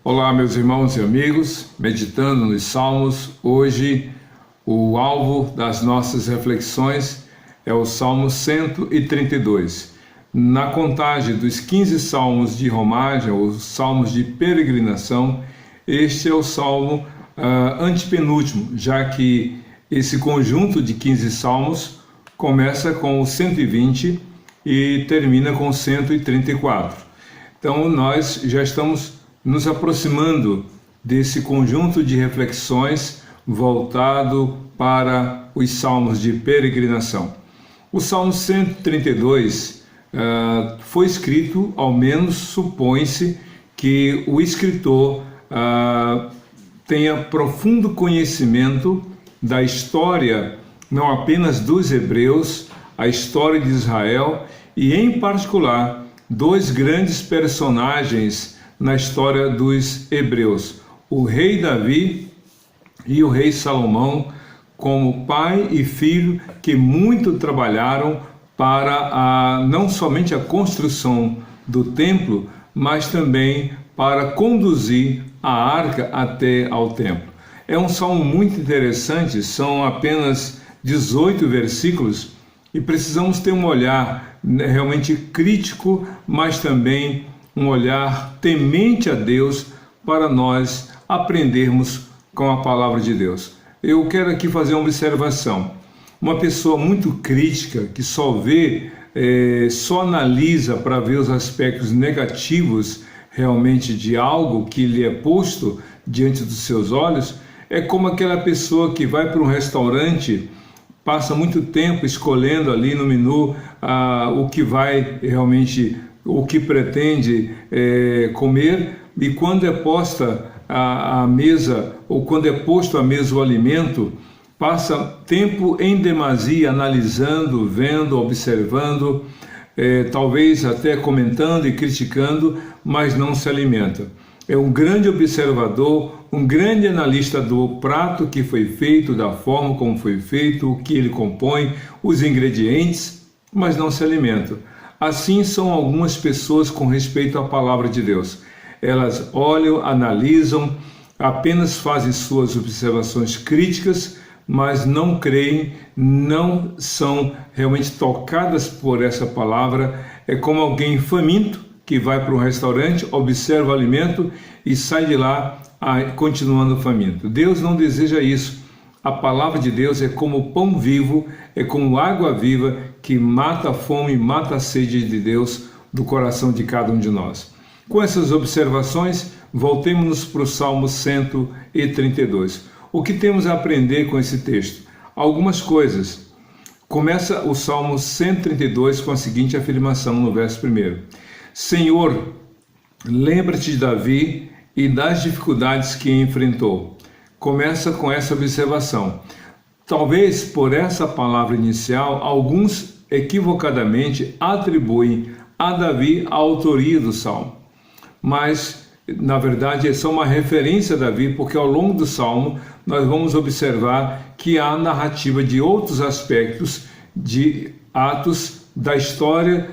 Olá, meus irmãos e amigos, meditando nos Salmos. Hoje, o alvo das nossas reflexões é o Salmo 132. Na contagem dos 15 salmos de romagem, ou salmos de peregrinação, este é o salmo antepenúltimo, já que esse conjunto de 15 salmos começa com o 120 e termina com o 134. Então, nós já estamos nos aproximando desse conjunto de reflexões voltado para os salmos de peregrinação. O Salmo 132 foi escrito, ao menos supõe-se, que o escritor tenha profundo conhecimento da história, não apenas dos hebreus, a história de Israel e, em particular, dois grandes personagens na história dos hebreus, o rei Davi e o rei Salomão, como pai e filho que muito trabalharam para não somente a construção do templo, mas também para conduzir a arca até ao templo. É um salmo muito interessante, são apenas 18 versículos e precisamos ter um olhar realmente crítico, mas também um olhar temente a Deus para nós aprendermos com a palavra de Deus. Eu quero aqui fazer uma observação. Uma pessoa muito crítica, que só vê, só analisa para ver os aspectos negativos realmente de algo que lhe é posto diante dos seus olhos, é como aquela pessoa que vai para um restaurante, passa muito tempo escolhendo ali no menu o que vai realmente, o que pretende comer, e quando é posta a mesa, ou quando é posto à mesa o alimento, passa tempo em demasia analisando, vendo, observando, talvez até comentando e criticando, mas não se alimenta. É um grande observador, um grande analista do prato que foi feito, da forma como foi feito, o que ele compõe, os ingredientes, mas não se alimenta. Assim são algumas pessoas com respeito à palavra de Deus. Elas olham, analisam, apenas fazem suas observações críticas, mas não creem, não são realmente tocadas por essa palavra. É como alguém faminto que vai para um restaurante, observa o alimento e sai de lá continuando faminto. Deus não deseja isso. A palavra de Deus é como pão vivo, é como água viva que mata a fome, mata a sede de Deus do coração de cada um de nós. Com essas observações, voltemos para o Salmo 132. O que temos a aprender com esse texto? Algumas coisas. Começa o Salmo 132 com a seguinte afirmação no verso 1. Senhor, lembra-te de Davi e das dificuldades que enfrentou. Começa com essa observação. Talvez por essa palavra inicial, alguns equivocadamente atribuem a Davi a autoria do Salmo. Mas, na verdade, é só uma referência a Davi, porque ao longo do Salmo nós vamos observar que há narrativa de outros aspectos, de atos da história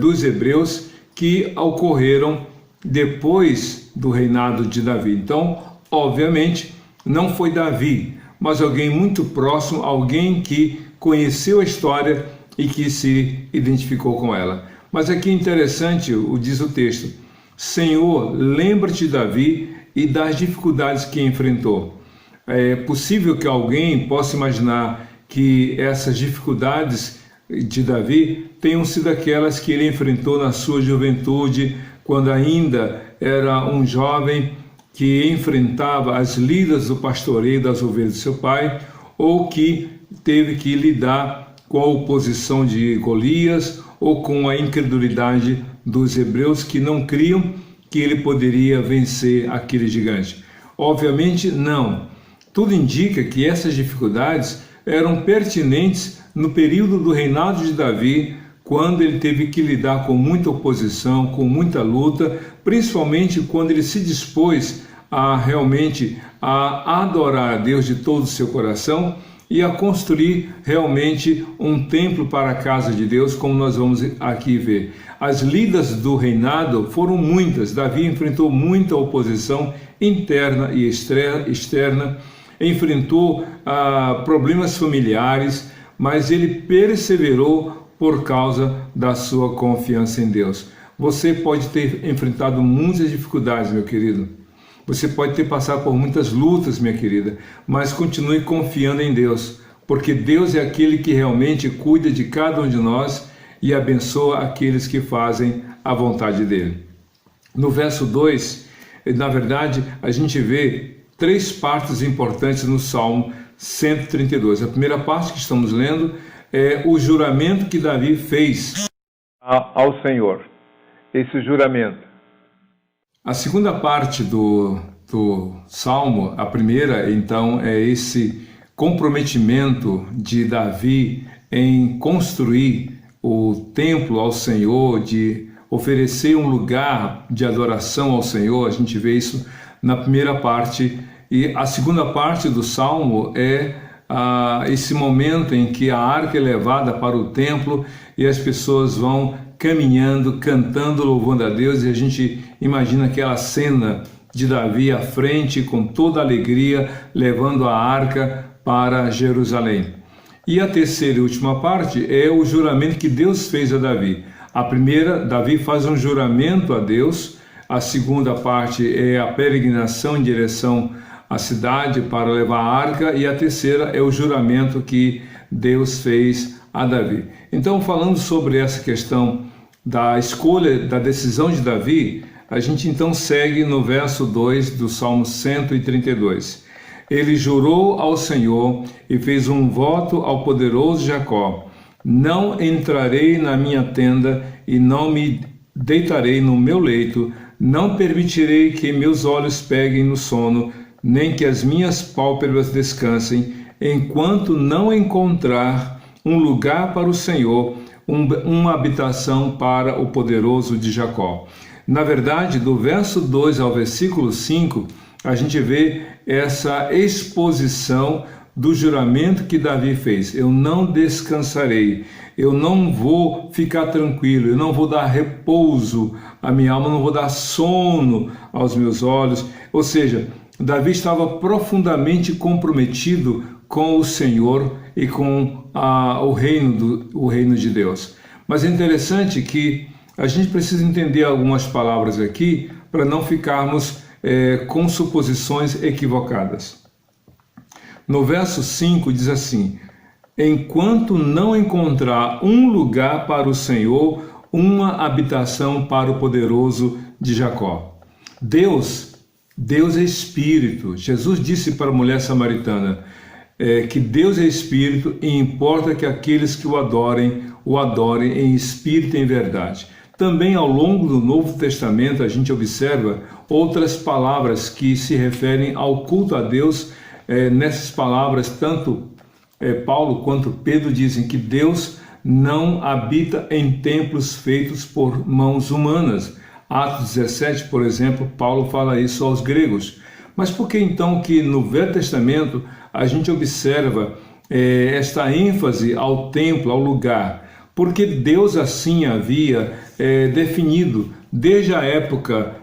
dos hebreus que ocorreram depois do reinado de Davi. Então, obviamente, não foi Davi, mas alguém muito próximo, alguém que conheceu a história e que se identificou com ela. Mas aqui é interessante, diz o texto, Senhor, lembra-te de Davi e das dificuldades que enfrentou. É possível que alguém possa imaginar que essas dificuldades de Davi tenham sido aquelas que ele enfrentou na sua juventude, quando ainda era um jovem que enfrentava as lidas do pastoreio das ovelhas de seu pai, ou que teve que lidar com a oposição de Golias, ou com a incredulidade dos hebreus que não criam que ele poderia vencer aquele gigante. Obviamente não. Tudo indica que essas dificuldades eram pertinentes no período do reinado de Davi, quando ele teve que lidar com muita oposição, com muita luta, principalmente quando ele se dispôs a realmente adorar a Deus de todo o seu coração e a construir realmente um templo para a casa de Deus, como nós vamos aqui ver. As lidas do reinado foram muitas. Davi enfrentou muita oposição interna e externa, enfrentou problemas familiares, mas ele perseverou por causa da sua confiança em Deus. Você pode ter enfrentado muitas dificuldades, meu querido. Você pode ter passado por muitas lutas, minha querida, mas continue confiando em Deus, porque Deus é aquele que realmente cuida de cada um de nós e abençoa aqueles que fazem a vontade dele. No verso 2, na verdade, a gente vê 3 partes importantes no Salmo 132. A primeira parte que estamos lendo é o juramento que Davi fez ao Senhor. Esse juramento. A segunda parte do Salmo, a primeira, então, é esse comprometimento de Davi em construir o templo ao Senhor, de oferecer um lugar de adoração ao Senhor. A gente vê isso na primeira parte. E a segunda parte do Salmo é esse momento em que a arca é levada para o templo e as pessoas vão caminhando, cantando, louvando a Deus, e a gente imagina aquela cena de Davi à frente, com toda a alegria, levando a arca para Jerusalém. E a terceira e última parte é o juramento que Deus fez a Davi. A primeira, Davi faz um juramento a Deus. A segunda parte é a peregrinação em direção à cidade para levar a arca. E a terceira é o juramento que Deus fez a Davi. Então, falando sobre essa questão da escolha, da decisão de Davi, a gente então segue no verso 2 do Salmo 132. Ele jurou ao Senhor e fez um voto ao poderoso Jacó: não entrarei na minha tenda e não me deitarei no meu leito, não permitirei que meus olhos peguem no sono, nem que as minhas pálpebras descansem, enquanto não encontrar um lugar para o Senhor, uma habitação para o poderoso de Jacó. Na verdade, do verso 2 ao versículo 5, a gente vê essa exposição do juramento que Davi fez. Eu não descansarei, eu não vou ficar tranquilo, eu não vou dar repouso à minha alma, não vou dar sono aos meus olhos. Ou seja, Davi estava profundamente comprometido com o Senhor e com o reino de Deus. Mas é interessante que a gente precisa entender algumas palavras aqui para não ficarmos com suposições equivocadas. No verso 5 diz assim: enquanto não encontrar um lugar para o Senhor, uma habitação para o poderoso de Jacó. Deus é Espírito. Jesus disse para a mulher samaritana que Deus é Espírito e importa que aqueles que o adorem em espírito e em verdade. Também ao longo do Novo Testamento a gente observa outras palavras que se referem ao culto a Deus. Nessas palavras, tanto Paulo quanto Pedro dizem que Deus não habita em templos feitos por mãos humanas. Atos 17, por exemplo, Paulo fala isso aos gregos. Mas por que então que no Velho Testamento a gente observa esta ênfase ao templo, ao lugar? Porque Deus assim havia definido desde a época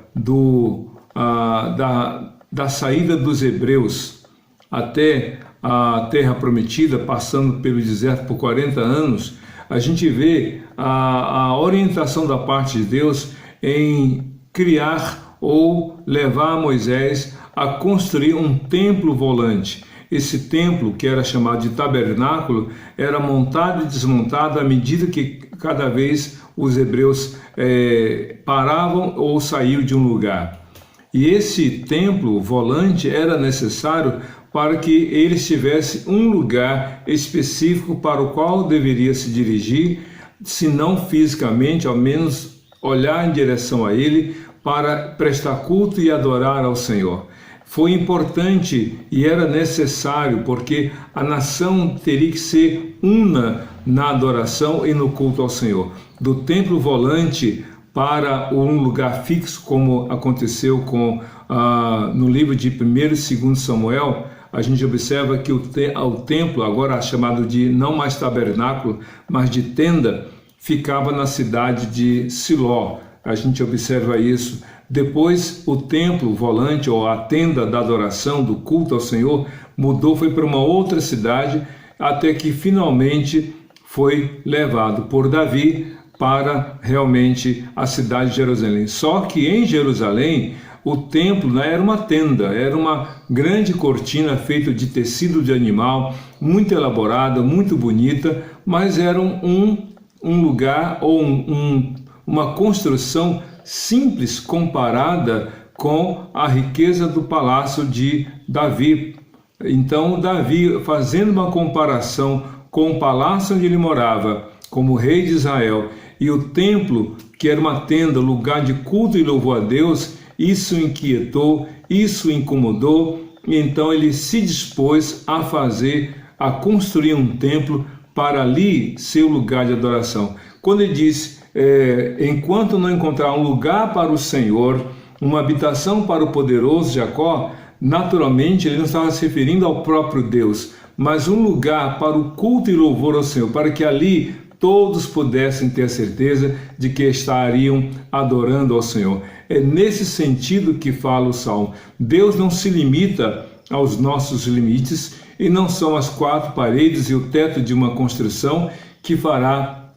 da saída dos hebreus até a Terra Prometida, passando pelo deserto por 40 anos, a gente vê a orientação da parte de Deus em criar ou levar Moisés a construir um templo volante. Esse templo, que era chamado de tabernáculo, era montado e desmontado à medida que cada vez os hebreus paravam ou saíam de um lugar. E esse templo volante era necessário para que eles tivessem um lugar específico para o qual deveria se dirigir, se não fisicamente, ao menos olhar em direção a ele, para prestar culto e adorar ao Senhor. Foi importante e era necessário, porque a nação teria que ser una na adoração e no culto ao Senhor. Do templo volante para um lugar fixo, como aconteceu no livro de 1 e 2 Samuel, a gente observa que o templo, agora chamado de não mais tabernáculo, mas de tenda, ficava na cidade de Siló. A gente observa isso. Depois o templo volante, ou a tenda da adoração, do culto ao Senhor, mudou, foi para uma outra cidade, até que finalmente foi levado por Davi para realmente a cidade de Jerusalém. Só que em Jerusalém, o templo, né, era uma tenda, era uma grande cortina feita de tecido de animal, muito elaborada, muito bonita, mas era um lugar ou uma construção simples comparada com a riqueza do palácio de Davi. Então Davi, fazendo uma comparação com o palácio onde ele morava como rei de Israel e o templo, que era uma tenda, lugar de culto e louvor a Deus, isso inquietou, isso incomodou, e então ele se dispôs a construir um templo para ali ser o lugar de adoração. Quando ele diz, enquanto não encontrar um lugar para o Senhor, uma habitação para o poderoso Jacó, naturalmente ele não estava se referindo ao próprio Deus, mas um lugar para o culto e louvor ao Senhor, para que ali todos pudessem ter a certeza de que estariam adorando ao Senhor. É nesse sentido que fala o Salmo. Deus não se limita aos nossos limites e não são as quatro paredes e o teto de uma construção que fará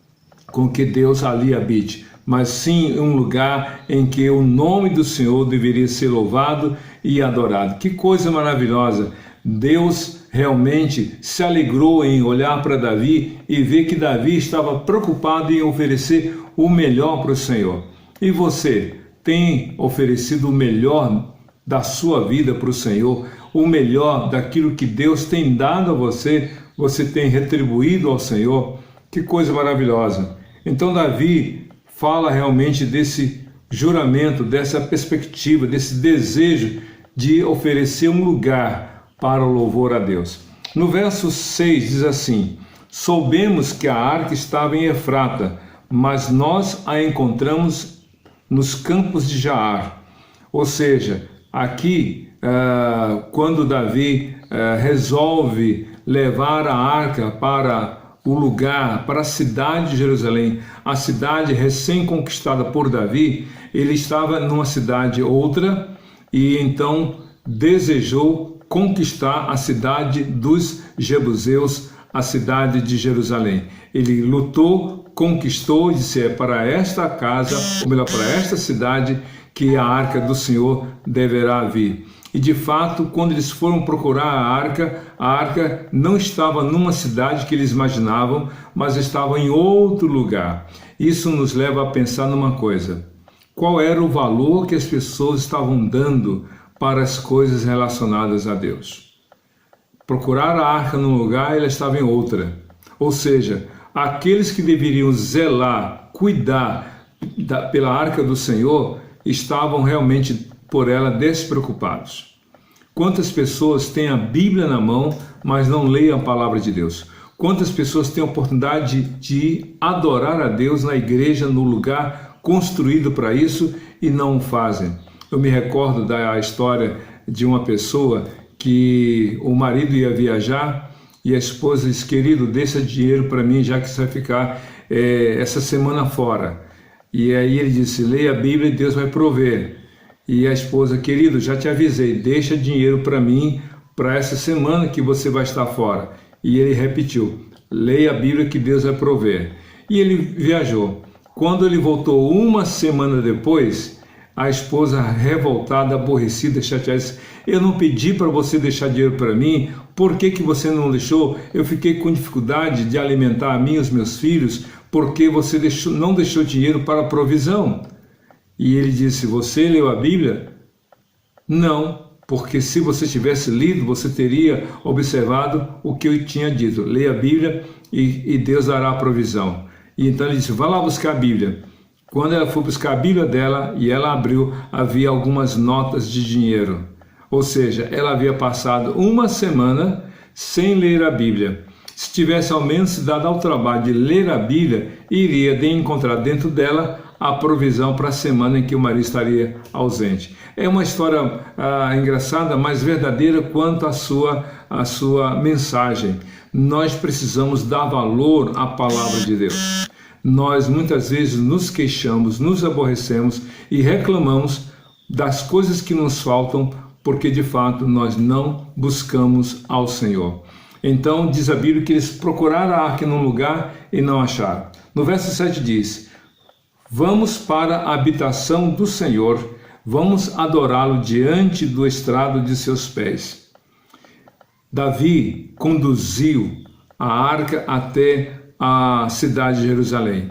com que Deus ali habite, mas sim um lugar em que o nome do Senhor deveria ser louvado e adorado. Que coisa maravilhosa! Deus realmente se alegrou em olhar para Davi e ver que Davi estava preocupado em oferecer o melhor para o Senhor. E você tem oferecido o melhor da sua vida para o Senhor? O melhor daquilo que Deus tem dado a você, você tem retribuído ao Senhor? Que coisa maravilhosa! Então Davi fala realmente desse juramento, dessa perspectiva, desse desejo de oferecer um lugar para o louvor a Deus. No verso 6 diz assim: soubemos que a arca estava em Efrata, mas nós a encontramos nos campos de Jaar. Ou seja, aqui, quando Davi resolve levar a arca para o lugar, para a cidade de Jerusalém, a cidade recém-conquistada por Davi, ele estava numa cidade outra e então desejou conquistar a cidade dos jebuseus, a cidade de Jerusalém. Ele lutou, conquistou e disse: é para esta casa, ou melhor, para esta cidade que a arca do Senhor deverá vir. E de fato, quando eles foram procurar a arca não estava numa cidade que eles imaginavam, mas estava em outro lugar. Isso nos leva a pensar numa coisa: qual era o valor que as pessoas estavam dando para as coisas relacionadas a Deus? Procurar a arca num lugar, ela estava em outra. Ou seja, aqueles que deveriam zelar, cuidar pela arca do Senhor, estavam realmente por ela despreocupados. Quantas pessoas têm a Bíblia na mão, mas não leem a palavra de Deus? Quantas pessoas têm a oportunidade de adorar a Deus na igreja, no lugar construído para isso, e não o fazem? Eu me recordo da história de uma pessoa que o marido ia viajar e a esposa disse: querido, deixa dinheiro para mim, já que você vai ficar essa semana fora. E aí ele disse: leia a Bíblia e Deus vai prover. E a esposa: querido, já te avisei, deixa dinheiro para mim para essa semana que você vai estar fora. E ele repetiu: leia a Bíblia que Deus vai prover. E ele viajou. Quando ele voltou uma semana depois, a esposa, revoltada, aborrecida, chateada, disse: eu não pedi para você deixar dinheiro para mim, por que você não deixou? Eu fiquei com dificuldade de alimentar a mim e os meus filhos, porque você não deixou dinheiro para a provisão. E ele disse: você leu a Bíblia? Não, porque se você tivesse lido, você teria observado o que eu tinha dito: leia a Bíblia e Deus dará a provisão. E então ele disse: vá lá buscar a Bíblia. Quando ela foi buscar a Bíblia dela e ela abriu, havia algumas notas de dinheiro. Ou seja, ela havia passado uma semana sem ler a Bíblia. Se tivesse ao menos se dado ao trabalho de ler a Bíblia, iria encontrar dentro dela a provisão para a semana em que o marido estaria ausente. É uma história engraçada, mas verdadeira quanto à sua mensagem. Nós precisamos dar valor à palavra de Deus. Nós muitas vezes nos queixamos, nos aborrecemos e reclamamos das coisas que nos faltam, porque de fato nós não buscamos ao Senhor. Então diz a Bíblia que eles procuraram a arca num lugar e não acharam. No verso 7 diz: vamos para a habitação do Senhor, vamos adorá-lo diante do estrado de seus pés. Davi conduziu a arca até a cidade de Jerusalém.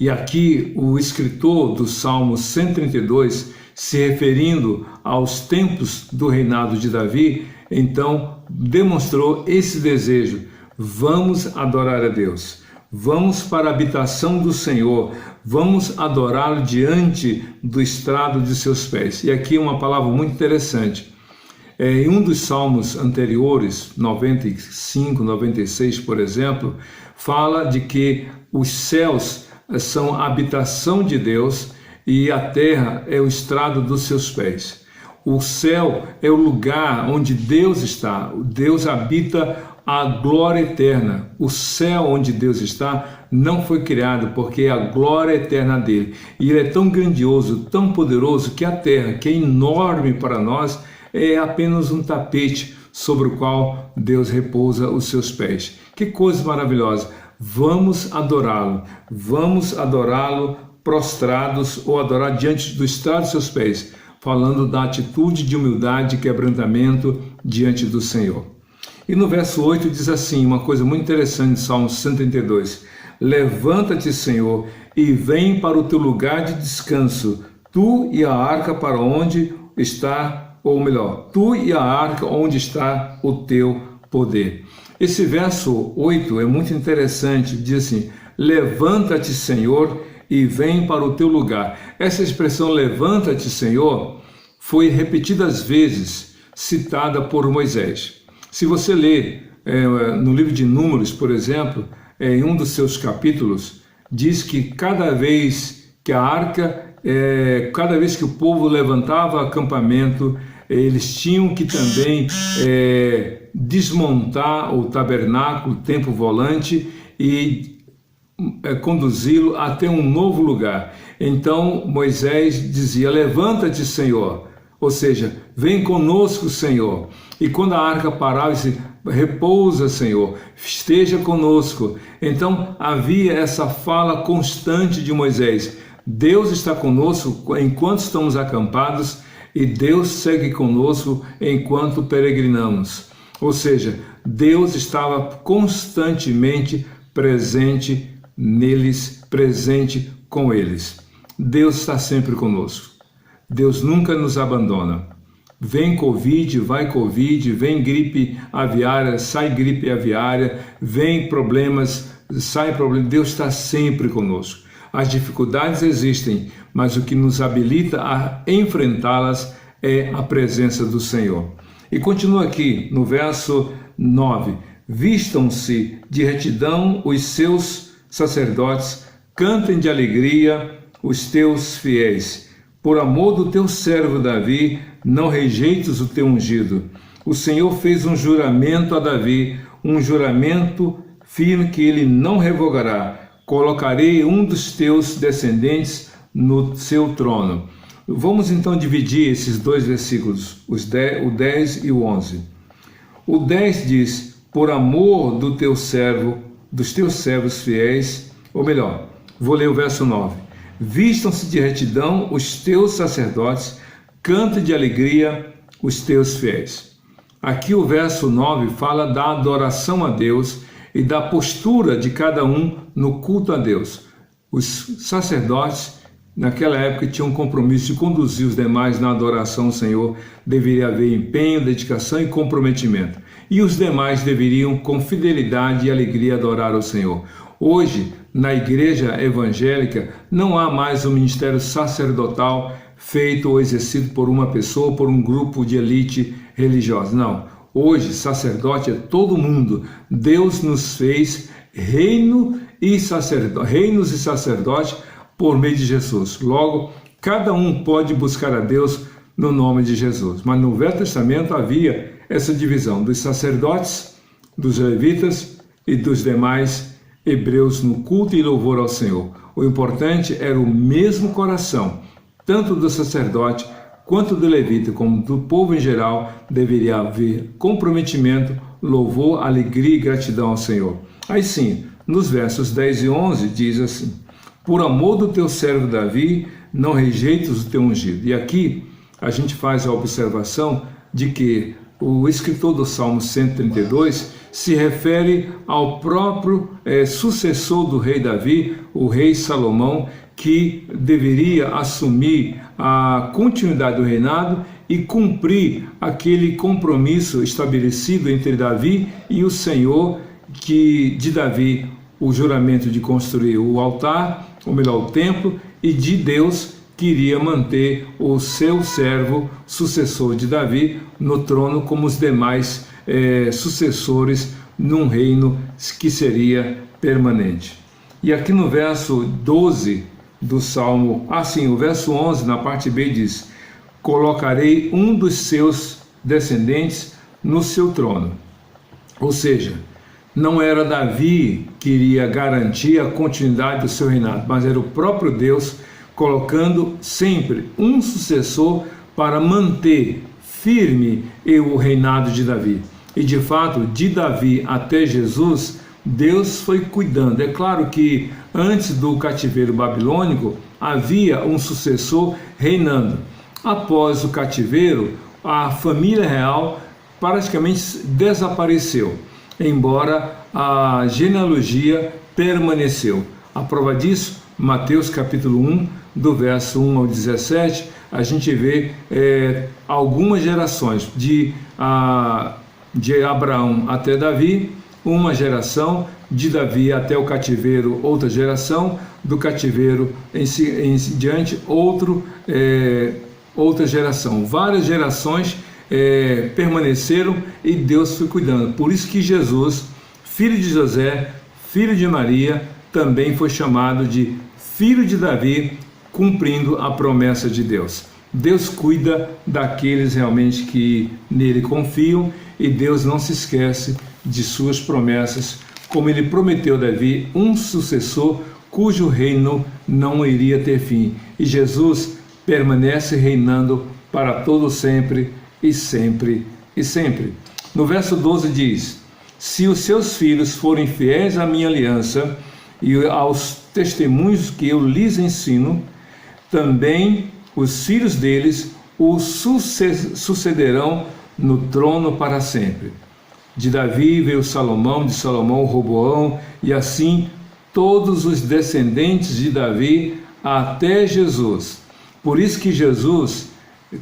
E aqui o escritor do Salmo 132, se referindo aos tempos do reinado de Davi, então demonstrou esse desejo: vamos adorar a Deus, vamos para a habitação do Senhor, vamos adorá-lo diante do estrado de seus pés. E aqui uma palavra muito interessante. Em um dos salmos anteriores, 95, 96, por exemplo, fala de que os céus são a habitação de Deus e a terra é o estrado dos seus pés. O céu é o lugar onde Deus está. Deus habita a glória eterna. O céu onde Deus está não foi criado, porque é a glória eterna dele. E ele é tão grandioso, tão poderoso, que a terra, que é enorme para nós, é apenas um tapete sobre o qual Deus repousa os seus pés. Que coisa maravilhosa! Vamos adorá-lo prostrados, ou adorar diante do estrado de seus pés, falando da atitude de humildade e quebrantamento diante do Senhor. E no verso 8 diz assim, uma coisa muito interessante de Salmo 132: levanta-te, Senhor, e vem para o teu lugar de descanso, tu e a arca para onde está, ou melhor, tu e a arca onde está o teu poder. Esse verso 8 é muito interessante, diz assim: levanta-te, Senhor, e vem para o teu lugar. Essa expressão levanta-te, Senhor, foi repetidas vezes citada por Moisés. Se você ler no livro de Números, por exemplo, em um dos seus capítulos, diz que cada vez que a arca, cada vez que o povo levantava acampamento, eles tinham que também desmontar o tabernáculo, o templo volante, e conduzi-lo até um novo lugar. Então Moisés dizia: levanta-te, Senhor, ou seja, vem conosco, Senhor. E quando a arca parava, disse: repousa, Senhor, esteja conosco. Então havia essa fala constante de Moisés: Deus está conosco enquanto estamos acampados, e Deus segue conosco enquanto peregrinamos. Ou seja, Deus estava constantemente presente neles, presente com eles. Deus está sempre conosco. Deus nunca nos abandona. Vem Covid, vai Covid, vem gripe aviária, sai gripe aviária, vem problemas, sai problema. Deus está sempre conosco. As dificuldades existem, mas o que nos habilita a enfrentá-las é a presença do Senhor. E continua aqui no verso 9: vistam-se de retidão os seus sacerdotes, cantem de alegria os teus fiéis. Por amor do teu servo Davi, não rejeites o teu ungido. O Senhor fez um juramento a Davi, um juramento firme que ele não revogará. Colocarei um dos teus descendentes no seu trono. Vamos então dividir esses dois versículos, o 10 e o 11. O 10 diz: por amor do teu servo, dos teus servos fiéis, ou melhor, vou ler o verso 9. Vistam-se de retidão os teus sacerdotes, cante de alegria os teus fiéis. Aqui o verso 9 fala da adoração a Deus e da postura de cada um no culto a Deus. Os sacerdotes, naquela época, tinham um compromisso de conduzir os demais na adoração ao Senhor. Deveria haver empenho, dedicação e comprometimento. E os demais deveriam, com fidelidade e alegria, adorar ao Senhor. Hoje, na igreja evangélica, não há mais um ministério sacerdotal feito ou exercido por uma pessoa, por um grupo de elite religiosa. Não. Hoje, sacerdote é todo mundo. Deus nos fez reinos e sacerdote por meio de Jesus. Logo, cada um pode buscar a Deus no nome de Jesus. Mas no Velho Testamento havia essa divisão dos sacerdotes, dos levitas e dos demais hebreus no culto e louvor ao Senhor. O importante era o mesmo coração, tanto do sacerdote quanto do levita, como do povo em geral. Deveria haver comprometimento, louvor, alegria e gratidão ao Senhor. Aí sim, nos versos 10 e 11 diz assim: por amor do teu servo Davi, não rejeites o teu ungido. E aqui a gente faz a observação de que o escritor do Salmo 132 se refere ao próprio sucessor do rei Davi, o rei Salomão, que deveria assumir a continuidade do reinado e cumprir aquele compromisso estabelecido entre Davi e o Senhor, que de Davi o juramento de construir o altar, ou melhor, o templo, e de Deus que iria manter o seu servo, sucessor de Davi, no trono como os demais sucessores num reino que seria permanente. E aqui no verso 12 do Salmo, o verso 11, na parte B, diz: colocarei um dos seus descendentes no seu trono. Ou seja, não era Davi que iria garantir a continuidade do seu reinado, mas era o próprio Deus colocando sempre um sucessor para manter firme o reinado de Davi. E de fato, de Davi até Jesus, Deus foi cuidando. É claro que antes do cativeiro babilônico havia um sucessor reinando. Após o cativeiro, a família real praticamente desapareceu, embora a genealogia permaneceu. A prova disso, Mateus capítulo 1, do verso 1 ao 17, a gente vê algumas gerações de Abraão até Davi, uma geração, de Davi até o cativeiro, outra geração, do cativeiro em diante, outra geração. Várias gerações permaneceram e Deus foi cuidando. Por isso que Jesus, filho de José, filho de Maria, também foi chamado de filho de Davi, cumprindo a promessa de Deus. Deus cuida daqueles realmente que nele confiam, e Deus não se esquece de suas promessas, como ele prometeu a Davi um sucessor cujo reino não iria ter fim. E Jesus permanece reinando para todo sempre e sempre e sempre. No verso 12 diz: se os seus filhos forem fiéis à minha aliança e aos testemunhos que eu lhes ensino, também os filhos deles o sucederão no trono para sempre. De Davi veio Salomão, de Salomão Roboão, e assim todos os descendentes de Davi até Jesus. Por isso que Jesus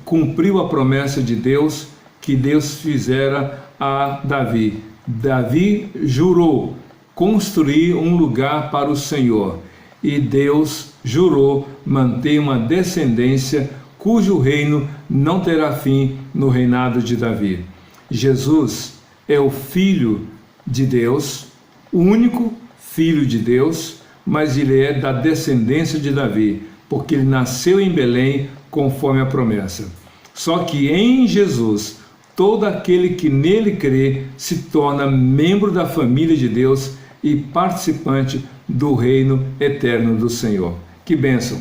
cumpriu a promessa de Deus que Deus fizera a Davi. Davi jurou construir um lugar para o Senhor, e Deus jurou manter uma descendência cujo reino não terá fim no reinado de Davi. Jesus é o Filho de Deus, o único Filho de Deus, mas ele é da descendência de Davi, porque ele nasceu em Belém conforme a promessa. Só que em Jesus, todo aquele que nele crê se torna membro da família de Deus e participante do reino eterno do Senhor. Que bênção!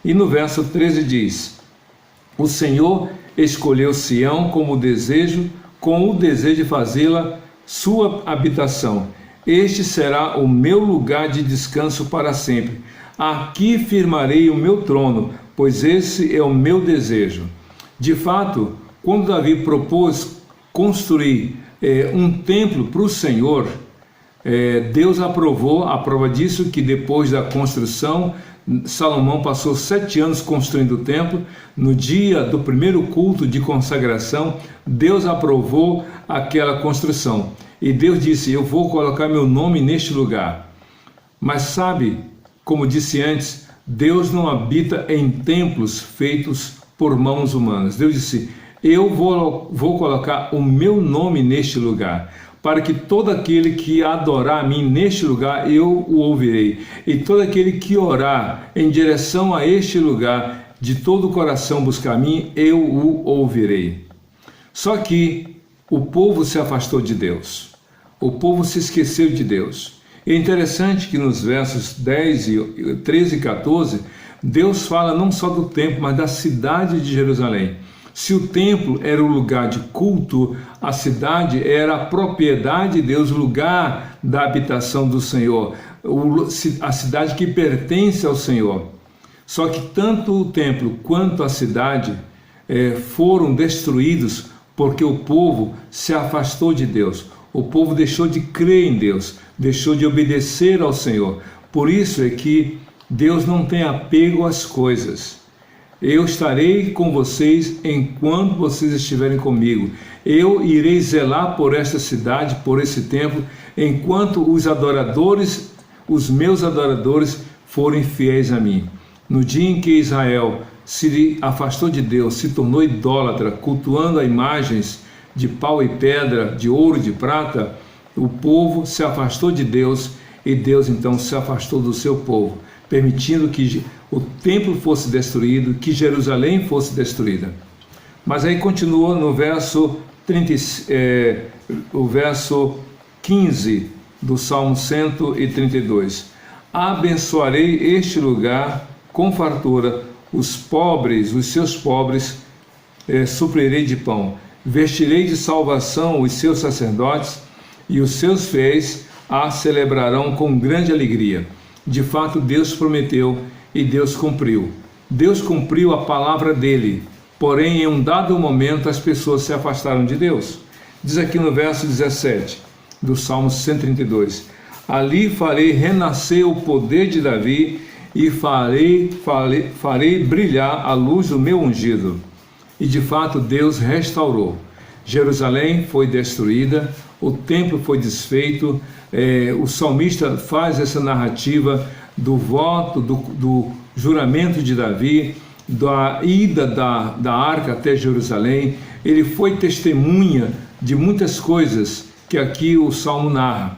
E no verso 13 diz: o Senhor escolheu Sião com o desejo de fazê-la sua habitação. Este será o meu lugar de descanso para sempre. Aqui firmarei o meu trono, pois esse é o meu desejo. De fato, quando Davi propôs construir um templo para o Senhor, Deus aprovou. A prova disso que depois da construção, Salomão passou 7 anos construindo o templo. No dia do primeiro culto de consagração, Deus aprovou aquela construção. E Deus disse: eu vou colocar meu nome neste lugar. Mas sabe, como disse antes, Deus não habita em templos feitos por mãos humanas. Deus disse: eu vou colocar o meu nome neste lugar. para que todo aquele que adorar a mim neste lugar, eu o ouvirei. E todo aquele que orar em direção a este lugar, de todo o coração buscar a mim, eu o ouvirei. Só que o povo se afastou de Deus. O povo se esqueceu de Deus. É interessante que nos versos 13 e 14, Deus fala não só do templo, mas da cidade de Jerusalém. Se o templo era o lugar de culto, a cidade era a propriedade de Deus, o lugar da habitação do Senhor, a cidade que pertence ao Senhor. Só que tanto o templo quanto a cidade foram destruídos porque o povo se afastou de Deus. O povo deixou de crer em Deus, deixou de obedecer ao Senhor. Por isso é que Deus não tem apego às coisas. Eu estarei com vocês enquanto vocês estiverem comigo. Eu irei zelar por esta cidade, por esse templo, enquanto os meus adoradores forem fiéis a mim. No dia em que Israel se afastou de Deus, se tornou idólatra, cultuando a imagens de pau e pedra, de ouro e de prata, o povo se afastou de Deus e Deus então se afastou do seu povo, permitindo que o templo fosse destruído, que Jerusalém fosse destruída. Mas aí continua no verso 15 do Salmo 132. Abençoarei este lugar com fartura, os pobres, os seus pobres, suprirei de pão. Vestirei de salvação os seus sacerdotes, e os seus fiéis a celebrarão com grande alegria. De fato, Deus prometeu e Deus cumpriu. Deus cumpriu a palavra dele, porém, em um dado momento, as pessoas se afastaram de Deus. Diz aqui no verso 17 do Salmo 132: ali farei renascer o poder de Davi e farei brilhar a luz do meu ungido. E de fato Deus restaurou. Jerusalém foi destruída, o templo foi desfeito. O salmista faz essa narrativa do voto, do juramento de Davi, da ida da arca até Jerusalém. Ele foi testemunha de muitas coisas que aqui o Salmo narra.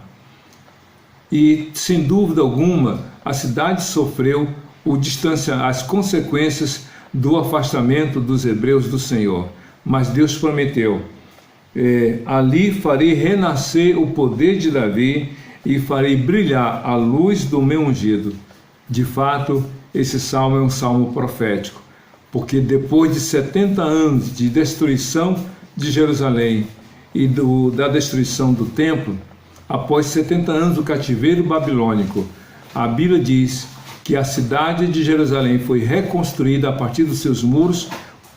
E, sem dúvida alguma, a cidade sofreu as consequências do afastamento dos hebreus do Senhor. Mas Deus prometeu: ali farei renascer o poder de Davi e farei brilhar a luz do meu ungido. De fato, esse salmo é um salmo profético, porque depois de 70 anos de destruição de Jerusalém e da destruição do templo, após 70 anos do cativeiro babilônico, a Bíblia diz que a cidade de Jerusalém foi reconstruída a partir dos seus muros,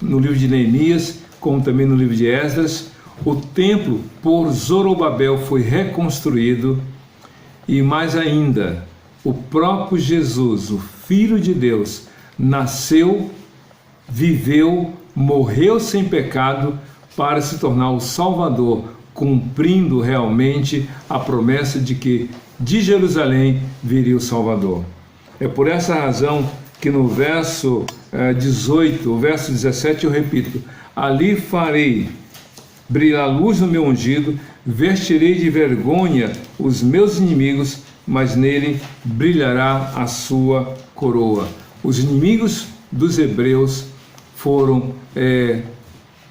no livro de Neemias, como também no livro de Esdras. O templo por Zorobabel foi reconstruído, e mais ainda, o próprio Jesus, o Filho de Deus, nasceu, viveu, morreu sem pecado para se tornar o Salvador, cumprindo realmente a promessa de que de Jerusalém viria o Salvador. É por essa razão que no verso 18, o verso 17 eu repito: ali farei brilhar a luz do meu ungido, vestirei de vergonha os meus inimigos, mas nele brilhará a sua coroa. Os inimigos dos hebreus foram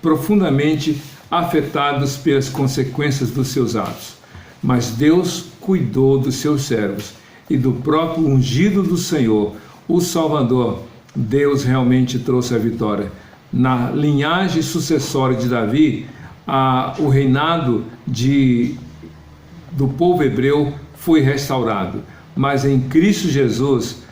profundamente afetados pelas consequências dos seus atos, mas Deus cuidou dos seus servos e do próprio ungido do Senhor, o Salvador. Deus realmente trouxe a vitória. Na linhagem sucessória de Davi, o reinado do povo hebreu foi restaurado, mas em Cristo Jesus,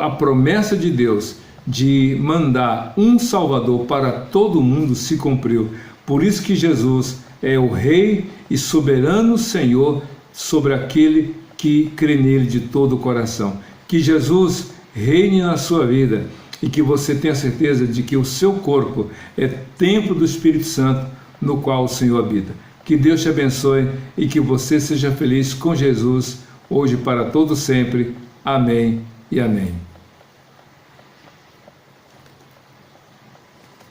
a promessa de Deus de mandar um Salvador para todo mundo se cumpriu. Por isso que Jesus é o Rei e soberano Senhor sobre aquele que crê nele de todo o coração. Que Jesus reine na sua vida e que você tenha certeza de que o seu corpo é templo do Espírito Santo, no qual o Senhor habita. Que Deus te abençoe e que você seja feliz com Jesus, hoje para todo sempre. Amém e amém.